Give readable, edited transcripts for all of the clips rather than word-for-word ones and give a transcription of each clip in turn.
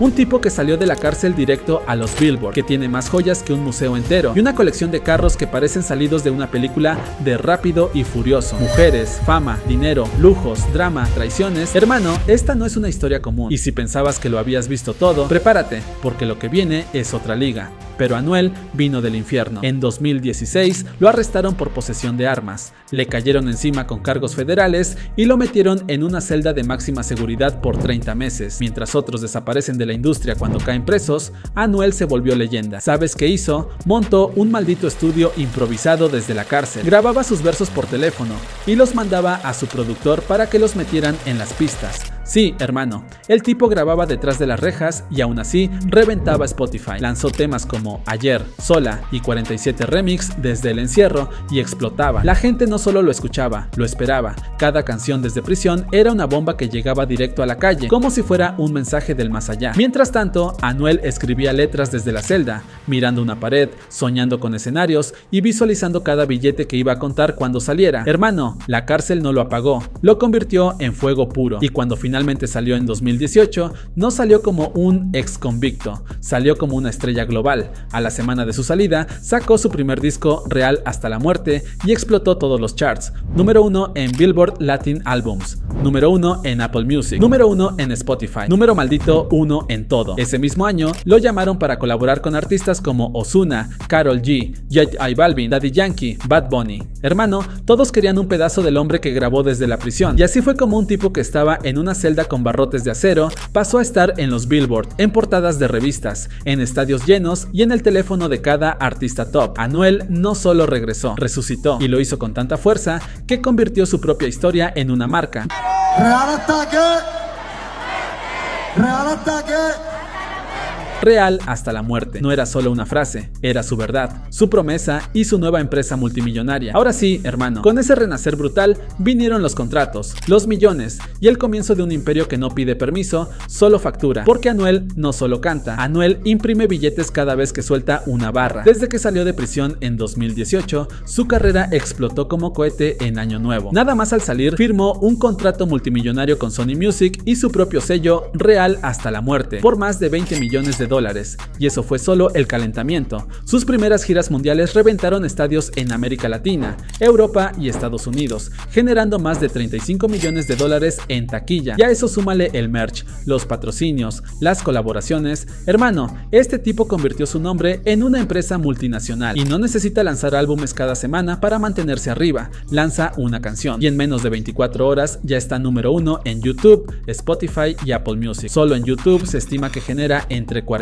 Un tipo que salió de la cárcel directo a los Billboard, que tiene más joyas que un museo entero, y una colección de carros que parecen salidos de una película de Rápido y Furioso. Mujeres, fama, dinero, lujos, drama, traiciones. Hermano, esta no es una historia común, y si pensabas que lo habías visto todo, prepárate, porque lo que viene es otra liga. Pero Anuel vino del infierno. En 2016 lo arrestaron por posesión de armas, le cayeron encima con cargos federales y lo metieron en una celda de máxima seguridad por 30 meses. Mientras otros desaparecen de la industria cuando caen presos, Anuel se volvió leyenda. ¿Sabes qué hizo? Montó un maldito estudio improvisado desde la cárcel. Grababa sus versos por teléfono y los mandaba a su productor para que los metieran en las pistas. Sí, hermano, el tipo grababa detrás de las rejas y aún así reventaba Spotify. Lanzó temas como Ayer, Sola y 47 Remix desde el encierro y explotaba. La gente no solo lo escuchaba, lo esperaba. Cada canción desde prisión era una bomba que llegaba directo a la calle, como si fuera un mensaje del más allá. Mientras tanto, Anuel escribía letras desde la celda, mirando una pared, soñando con escenarios y visualizando cada billete que iba a contar cuando saliera. Hermano, la cárcel no lo apagó, lo convirtió en fuego puro, y cuando finalmente salió en 2018, no salió como un ex convicto, salió como una estrella global. A la semana de su salida, sacó su primer disco, Real hasta la muerte, y explotó todos los charts. Número 1 en Billboard Latin Albums, número 1 en Apple Music, número 1 en Spotify, número maldito 1 en todo. Ese mismo año, lo llamaron para colaborar con artistas como Ozuna, Karol G, J Balvin, Daddy Yankee, Bad Bunny. Hermano, todos querían un pedazo del hombre que grabó desde la prisión, y así fue como un tipo que estaba en una celda con barrotes de acero pasó a estar en los Billboard, en portadas de revistas, en estadios llenos y en el teléfono de cada artista top. Anuel no solo regresó, resucitó, y lo hizo con tanta fuerza que convirtió su propia historia en una marca. Real ataque. Real ataque. Real hasta la muerte. No era solo una frase, era su verdad, su promesa y su nueva empresa multimillonaria. Ahora sí, hermano, con ese renacer brutal vinieron los contratos, los millones y el comienzo de un imperio que no pide permiso, solo factura. Porque Anuel no solo canta, Anuel imprime billetes cada vez que suelta una barra. Desde que salió de prisión en 2018, su carrera explotó como cohete en Año Nuevo. Nada más al salir, firmó un contrato multimillonario con Sony Music y su propio sello Real hasta la muerte, por más de 20 millones de dólares, y eso fue solo el calentamiento. Sus primeras giras mundiales reventaron estadios en América Latina, Europa y Estados Unidos, generando más de 35 millones de dólares en taquilla. Y a eso súmale el merch, los patrocinios, las colaboraciones. Hermano, este tipo convirtió su nombre en una empresa multinacional y no necesita lanzar álbumes cada semana para mantenerse arriba. Lanza una canción y en menos de 24 horas ya está número 1 en YouTube, Spotify y Apple Music. Solo en YouTube se estima que genera entre 40,000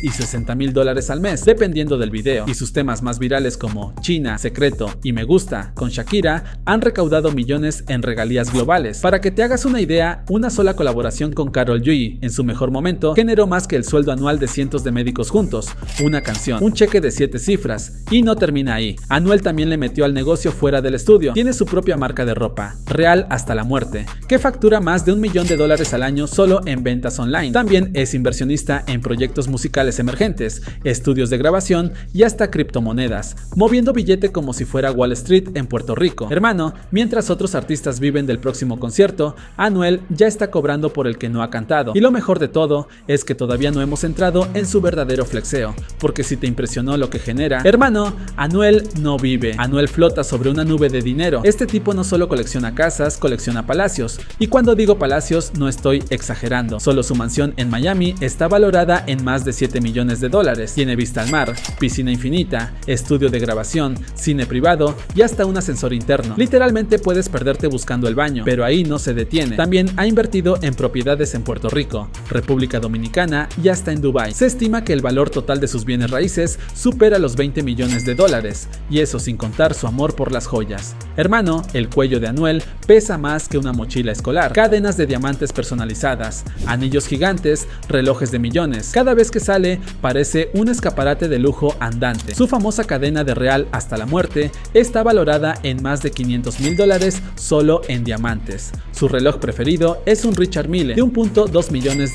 y 60,000 dólares al mes, dependiendo del video, y sus temas más virales como China, Secreto y Me Gusta con Shakira han recaudado millones en regalías globales. Para que te hagas una idea, una sola colaboración con Karol G en su mejor momento generó más que el sueldo anual de cientos de médicos juntos. Una canción, un cheque de 7 cifras, y no termina ahí. Anuel también le metió al negocio fuera del estudio. Tiene su propia marca de ropa, Real hasta la muerte, que factura más de $1 millón al año solo en ventas online. También es inversionista en proyectos musicales emergentes, estudios de grabación y hasta criptomonedas, moviendo billete como si fuera Wall Street en Puerto Rico. Hermano, mientras otros artistas viven del próximo concierto, Anuel ya está cobrando por el que no ha cantado. Y lo mejor de todo es que todavía no hemos entrado en su verdadero flexeo, porque si te impresionó lo que genera, hermano, Anuel no vive. Anuel flota sobre una nube de dinero. Este tipo no solo colecciona casas, colecciona palacios. Y cuando digo palacios, no estoy exagerando. Solo su mansión en Miami está valorada en más de 7 millones de dólares. Tiene vista al mar, piscina infinita, estudio de grabación, cine privado y hasta un ascensor interno. Literalmente puedes perderte buscando el baño, pero ahí no se detiene. También ha invertido en propiedades en Puerto Rico, República Dominicana y hasta en Dubái. Se estima que el valor total de sus bienes raíces supera los 20 millones de dólares, y eso sin contar su amor por las joyas. Hermano, el cuello de Anuel pesa más que una mochila escolar. Cadenas de diamantes personalizadas, anillos gigantes, relojes de millones. Cada vez vez que sale, parece un escaparate de lujo andante. Su famosa cadena de Real hasta la muerte está valorada en más de $500,000 solo en diamantes. Su reloj preferido es un Richard Mille de $1.2 millones.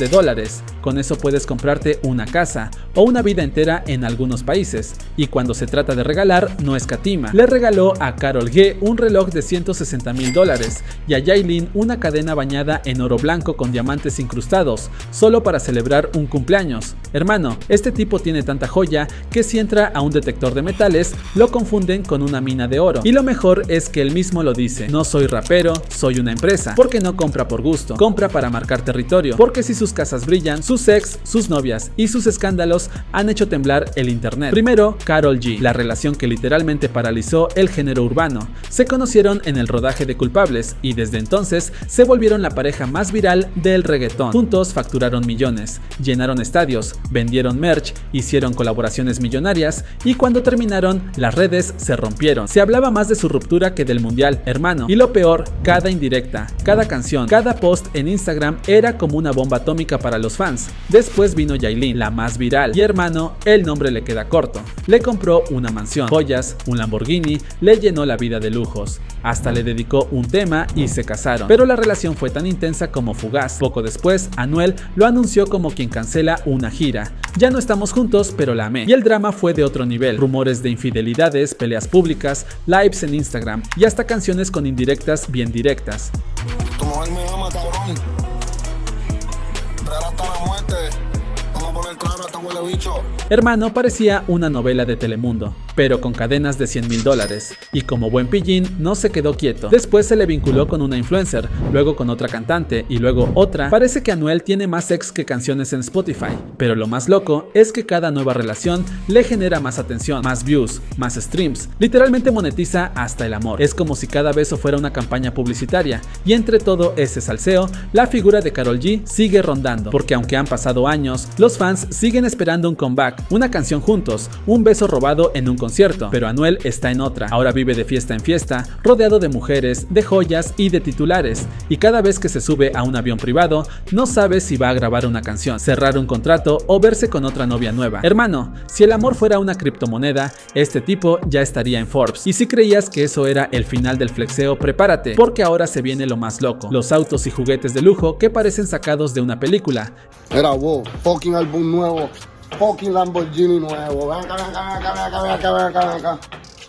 Con eso puedes comprarte una casa o una vida entera en algunos países, y cuando se trata de regalar no escatima. Le regaló a Karol G un reloj de $160,000 y a Yailin una cadena bañada en oro blanco con diamantes incrustados, solo para celebrar un cumpleaños. Hermano, este tipo tiene tanta joya que si entra a un detector de metales lo confunden con una mina de oro. Y lo mejor es que él mismo lo dice: no soy rapero, soy una empresa, porque no compra por gusto, compra para marcar territorio, porque si sus casas brillan, sus ex, sus novias y sus escándalos han hecho temblar el internet. Primero, Karol G, la relación que literalmente paralizó el género urbano. Se conocieron en el rodaje de Culpables y desde entonces se volvieron la pareja más viral del reggaetón. Juntos facturaron millones, llenaron estadios, vendieron merch, hicieron colaboraciones millonarias y cuando terminaron, las redes se rompieron. Se hablaba más de su ruptura que del mundial, hermano. Y lo peor, cada indirecta, cada canción, cada post en Instagram era como una bomba atómica para los fans. Después vino Yailin, la más viral, y hermano, el nombre le queda corto. Le compró una mansión, joyas, un Lamborghini, le llenó la vida de lujos, hasta le dedicó un tema y se casaron. Pero la relación fue tan intensa como fugaz. Poco después, Anuel lo anunció como quien cancela una gira. Ya no estamos juntos, pero la amé. Y el drama fue de otro nivel. Rumores de infidelidades, peleas públicas, lives en Instagram y hasta canciones con indirectas bien directas. Tu mujer me ama, cabrón. Real hasta la muerte. Vamos a poner claro a este huele bicho. Hermano, parecía una novela de Telemundo, pero con cadenas de $100,000, y como buen pillín no se quedó quieto. Después se le vinculó con una influencer, luego con otra cantante y luego otra. Parece que Anuel tiene más ex que canciones en Spotify, pero lo más loco es que cada nueva relación le genera más atención, más views, más streams. Literalmente monetiza hasta el amor. Es como si cada beso fuera una campaña publicitaria, y entre todo ese salseo, la figura de Karol G sigue rondando, porque aunque han pasado años, los fans siguen esperando un comeback, una canción juntos, un beso robado en un concierto. Pero Anuel está en otra. Ahora vive de fiesta en fiesta, rodeado de mujeres, de joyas y de titulares, y cada vez que se sube a un avión privado no sabe si va a grabar una canción, cerrar un contrato o verse con otra novia nueva. Hermano, si el amor fuera una criptomoneda, este tipo ya estaría en Forbes. Y si creías que eso era el final del flexeo, prepárate, porque ahora se viene lo más loco: los autos y juguetes de lujo que parecen sacados de una película. Era wow, fucking álbum nuevo, fucking Lamborghini nuevo. Ven acá.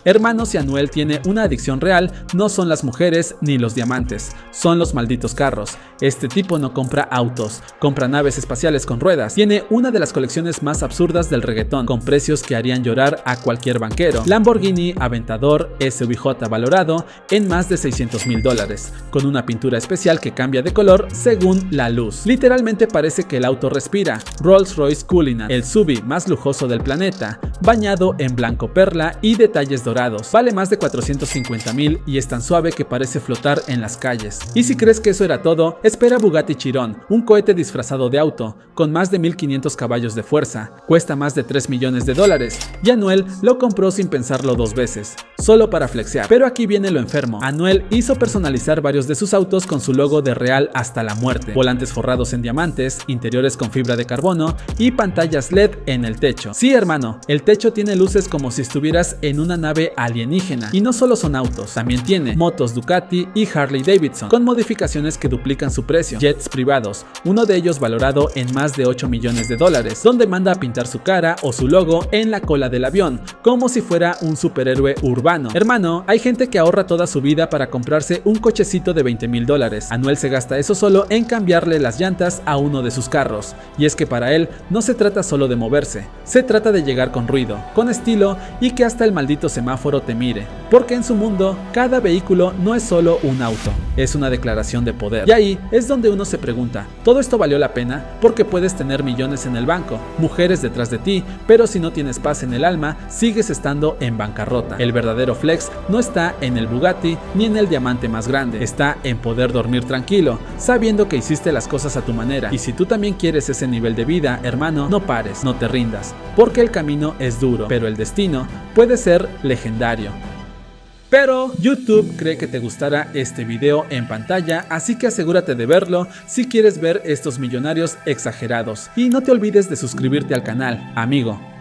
Hermano, si Anuel tiene una adicción real, no son las mujeres ni los diamantes, son los malditos carros. Este tipo no compra autos, compra naves espaciales con ruedas. Tiene una de las colecciones más absurdas del reggaetón, con precios que harían llorar a cualquier banquero. Lamborghini Aventador SVJ valorado en más de $600,000, con una pintura especial que cambia de color según la luz. Literalmente parece que el auto respira. Rolls Royce Cullinan, el SUV más lujoso del planeta, bañado en blanco perla y detalles dorados. Vale más de $450,000 y es tan suave que parece flotar en las calles. Y si crees que eso era todo, espera Bugatti Chiron, un cohete disfrazado de auto, con más de 1500 caballos de fuerza. Cuesta más de $3 millones y Anuel lo compró sin pensarlo dos veces, solo para flexear. Pero aquí viene lo enfermo. Anuel hizo personalizar varios de sus autos con su logo de Real hasta la muerte, volantes forrados en diamantes, interiores con fibra de carbono y pantallas LED en el techo. Sí, hermano, el techo tiene luces como si estuvieras en una nave alienígena. Y no solo son autos, también tiene motos Ducati y Harley Davidson, con modificaciones que duplican su precio, jets privados, uno de ellos valorado en más de $8 millones, donde manda a pintar su cara o su logo en la cola del avión, como si fuera un superhéroe urbano. Hermano, hay gente que ahorra toda su vida para comprarse un cochecito de $20,000. Anuel se gasta eso solo en cambiarle las llantas a uno de sus carros, y es que para él no se trata solo de moverse, se trata de llegar con ruido, con estilo y que hasta el maldito semáforo te mire, porque en su mundo cada vehículo no es solo un auto, es una declaración de poder. Y ahí es donde uno se pregunta, ¿todo esto valió la pena? Porque puedes tener millones en el banco, mujeres detrás de ti, pero si no tienes paz en el alma, sigues estando en bancarrota. El verdadero flex no está en el Bugatti ni en el diamante más grande, está en poder dormir tranquilo, sabiendo que hiciste las cosas a tu manera. Y si tú también quieres ese nivel de vida, hermano, no pares, no te rindas, porque el camino es duro, pero el destino puede ser legendario. Pero YouTube cree que te gustará este video en pantalla, así que asegúrate de verlo si quieres ver estos millonarios exagerados. Y no te olvides de suscribirte al canal, amigo.